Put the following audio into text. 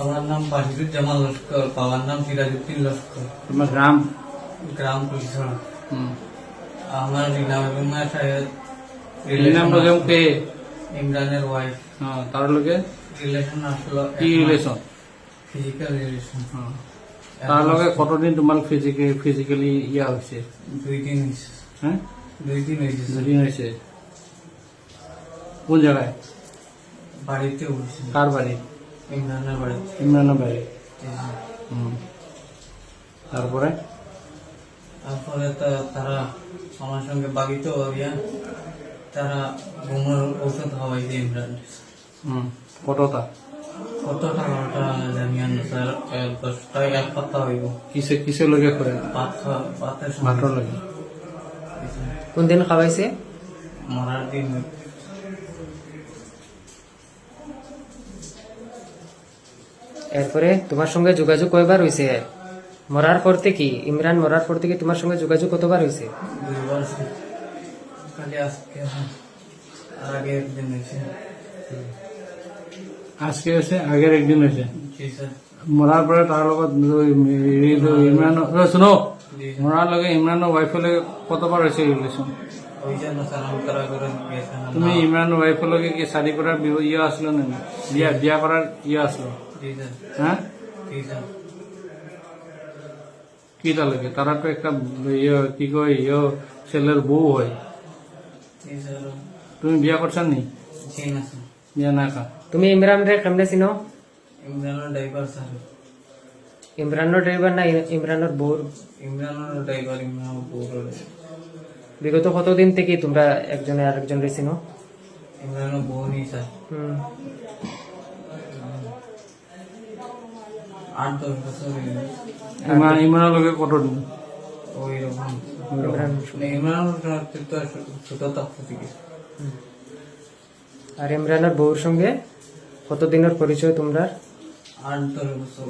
আমার নাম বাহিরুজ্জামান লস্কর, বাবার নাম সিরাজউদ্দিন লস্কর। তোমার গ্রাম? গ্রাম পুলিশরা। আমার রিনা বেগমের সাথে রিনা বেগম কে? ইমরানের ওয়াইফ। তার লগে রিলেশন আসলো। কি রিলেশন? Physical relation. তার লগে কতদিন তোমার ফিজিক্যালি ইয়া হয়েছে? 2 দিন হয়েছে। হ্যাঁ, 2 দিন হয়েছে। 2 দিন হয়েছে। কোন জায়গায়? বাড়িতে হয়েছে। কার বাড়ি? ইমরানের বাড়ি। ইমরানের বাড়ি। তারপরে তারা আমার সঙ্গে বাগিতে হইয়া তারা ঘুমের ঔষধ খাওয়াইছে ইমরান। কতটা? কত টাকাটা জানি না স্যার, 10টায় 1 পাতা হইব। কিসে লগে করে? ভাতের ভাতর লগে। কোন দিন খাওয়াইছে? মরার দিন। এরপরে তোমার সঙ্গে যোগাযোগ কয়বার হয়েছে? মরার পর থেকে, ইমরান মরার পর থেকে তোমার সঙ্গে যোগাযোগ কতবার হয়েছে? 2 বার। খালি আজকে আর আগে একদিন হয়েছে। আজকে হয়েছে, আগের একদিন হয়েছে। জি স্যার। মরার পরে তার লগত ইমরান শুনো, মরার লগে ইমরানের ওয়াইফের লগে কতবার হয়েছে রিলেশন? ওই জন্য সালাম করা করে গেছেন। তুমি ইমরান ওয়াইফের লগে কি শাদি করার ইয়ে আসলো না? বিয়া করার ইয়ে আসলো? জি স্যার। হ্যাঁ, জি স্যার। কি তার লগে? তারা তো একটা ইয়ে কি কয় ইয়ে ছেলের বউ হয়। জি স্যার। তুমি বিয়া করছেন নি? জি না স্যার। বিয়া না কা? তুমি ইমরান রে কেমনে চিনো? ইমরানের ড্রাইভার স্যার। ইমরানের ড্রাইভার না ইমরানের বউর? ইমরানের ড্রাইভার, ইমরানের বউর। বিগত কতদিন থেকে তোমরা একজনে আরেকজন রে চিনো? ইমরানের বউ নেই স্যার। 8-10 বছর হয়ে গেছে। ইমরানের লগে কতদিন? ওই রকম। ইমরান তো ছোট থাকতে থেকে। আর ইমরানের বউর সঙ্গে কতদিনের পরিচয় তোমরা? 8-10 বছর।